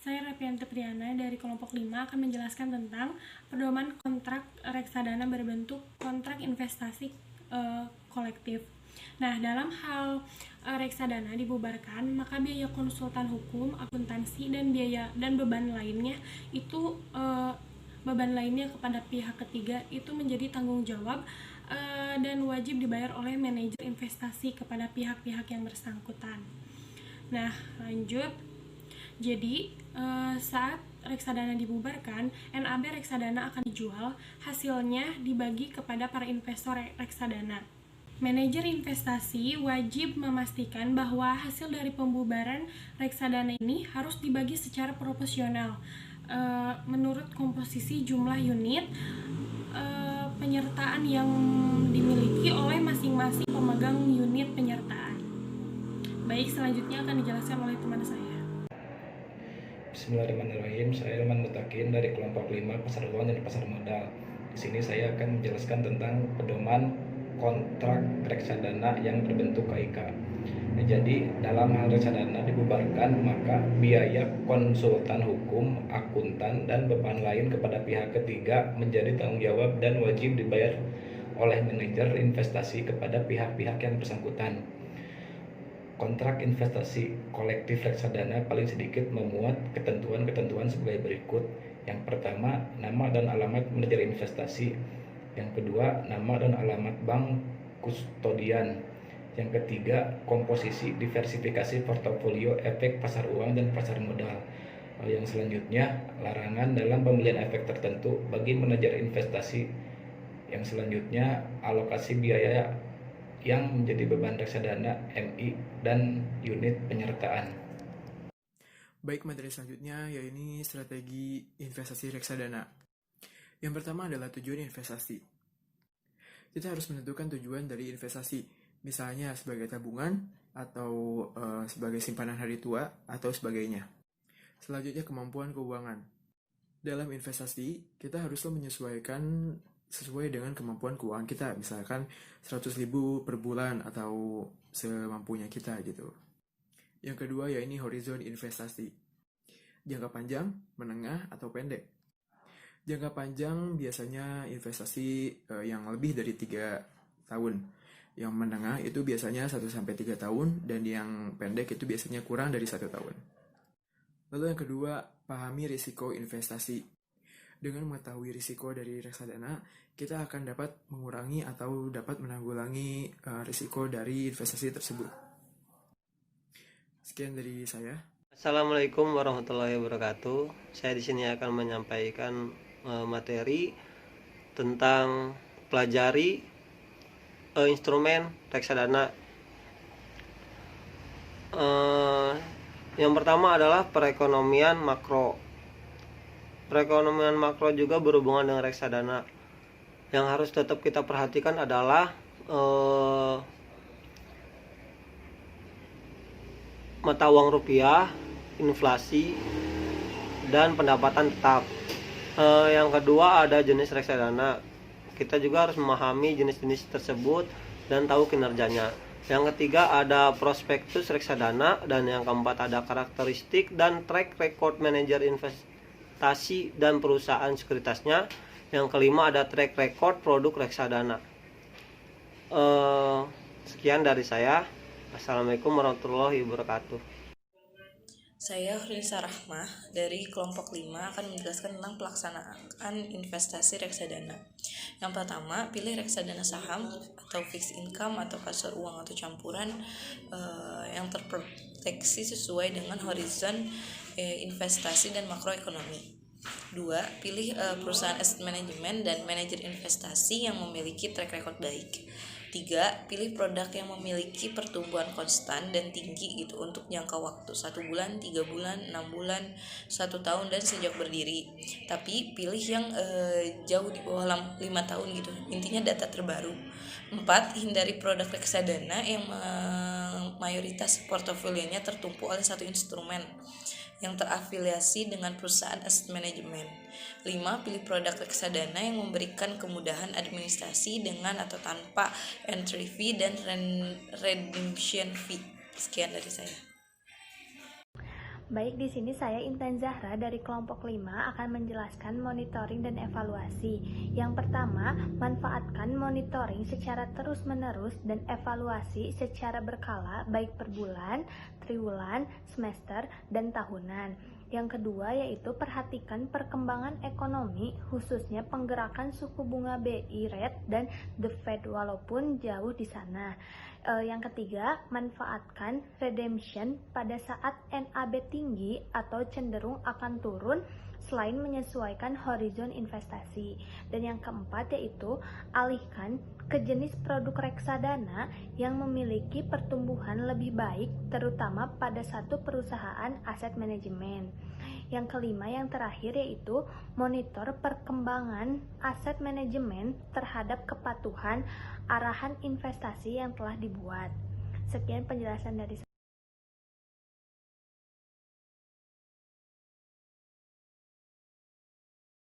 Saya Repianti Priana dari kelompok 5 akan menjelaskan tentang pedoman kontrak reksadana berbentuk kontrak investasi kolektif. Nah, dalam hal reksadana dibubarkan, maka biaya konsultan hukum, akuntansi dan beban lainnya itu beban lainnya kepada pihak ketiga itu menjadi tanggung jawab dan wajib dibayar oleh manajer investasi kepada pihak-pihak yang bersangkutan. Nah, lanjut. Jadi, saat reksadana dibubarkan, NAB reksadana akan dijual, hasilnya dibagi kepada para investor reksadana. Manajer investasi wajib memastikan bahwa hasil dari pembubaran reksadana ini harus dibagi secara proporsional menurut komposisi jumlah unit penyertaan yang dimiliki oleh masing-masing pemegang unit penyertaan. Baik, selanjutnya akan dijelaskan oleh teman saya. Bismillahirrahmanirrahim. Saya Ilman Mutakin dari kelompok 5 pasar uang dan pasar modal. Di sini saya akan menjelaskan tentang pedoman kontrak reksadana yang berbentuk KIK. Nah, jadi dalam hal reksadana dibubarkan, maka biaya konsultan hukum, akuntan, dan beban lain kepada pihak ketiga menjadi tanggung jawab dan wajib dibayar oleh manajer investasi kepada pihak-pihak yang bersangkutan. Kontrak investasi kolektif reksadana paling sedikit memuat ketentuan-ketentuan sebagai berikut. Yang pertama, nama dan alamat manajer investasi. Yang kedua, nama dan alamat bank kustodian. Yang ketiga, komposisi diversifikasi portofolio efek pasar uang dan pasar modal. Yang selanjutnya, larangan dalam pembelian efek tertentu bagi manajer investasi. Yang selanjutnya, alokasi biaya yang menjadi beban reksadana, MI, dan unit penyertaan. Baik, materi selanjutnya yaitu strategi investasi reksadana. Yang pertama adalah tujuan investasi. Kita harus menentukan tujuan dari investasi, misalnya sebagai tabungan, atau sebagai simpanan hari tua, atau sebagainya. Selanjutnya, kemampuan keuangan. Dalam investasi, kita haruslah menyesuaikan sesuai dengan kemampuan keuangan kita, misalkan 100.000 per bulan atau semampunya kita gitu. Yang kedua yaitu horizon investasi. Jangka panjang, menengah, atau pendek. Jangka panjang biasanya investasi yang lebih dari 3 tahun. Yang menengah itu biasanya 1-3 tahun, dan yang pendek itu biasanya kurang dari 1 tahun. Lalu yang kedua, pahami risiko investasi. Dengan mengetahui risiko dari reksadana, kita akan dapat mengurangi atau dapat menanggulangi risiko dari investasi tersebut. Sekian dari saya. Assalamualaikum warahmatullahi wabarakatuh. Saya di sini akan menyampaikan materi tentang pelajari instrumen reksadana. Yang pertama adalah perekonomian makro. Perekonomian makro juga berhubungan dengan reksadana. Yang harus tetap kita perhatikan adalah mata uang rupiah, inflasi, dan pendapatan tetap. Yang kedua ada jenis reksadana. Kita juga harus memahami jenis-jenis tersebut dan tahu kinerjanya. Yang ketiga ada prospektus reksadana, dan yang keempat ada karakteristik dan track record manajer investasi dan perusahaan sekuritasnya. Yang kelima ada track record produk reksadana. Sekian dari saya. Assalamualaikum warahmatullahi wabarakatuh. Saya Rilisa Rahmah dari kelompok 5 akan menjelaskan tentang pelaksanaan investasi reksadana. Yang pertama, pilih reksadana saham atau fixed income atau pasar uang atau campuran yang terproteksi sesuai dengan horizon investasi dan makroekonomi. 2. Pilih perusahaan aset manajemen dan manajer investasi yang memiliki track record baik. 3. Pilih produk yang memiliki pertumbuhan konstan dan tinggi gitu untuk jangka waktu 1 bulan, 3 bulan, 6 bulan, 1 tahun, dan sejak berdiri. Tapi pilih yang jauh di bawah 5 tahun gitu. Intinya data terbaru. 4. Hindari produk reksadana yang mayoritas portofolionya tertumpu oleh satu instrumen yang terafiliasi dengan perusahaan aset manajemen. 5. Pilih produk reksadana yang memberikan kemudahan administrasi dengan atau tanpa entry fee dan redemption fee. Sekian dari saya. Baik, di sini saya Intan Zahra dari kelompok 5 akan menjelaskan monitoring dan evaluasi. Yang pertama, manfaatkan monitoring secara terus-menerus dan evaluasi secara berkala baik per bulan, triwulan, semester, dan tahunan. Yang kedua yaitu perhatikan perkembangan ekonomi, khususnya penggerakan suku bunga BI rate dan The Fed walaupun jauh di sana. Yang ketiga, manfaatkan redemption pada saat NAB tinggi atau cenderung akan turun selain menyesuaikan horizon investasi. Dan yang keempat yaitu alihkan ke jenis produk reksadana yang memiliki pertumbuhan lebih baik terutama pada satu perusahaan aset manajemen. Yang kelima, yang terakhir yaitu monitor perkembangan aset manajemen terhadap kepatuhan arahan investasi yang telah dibuat. Sekian penjelasan dari saya.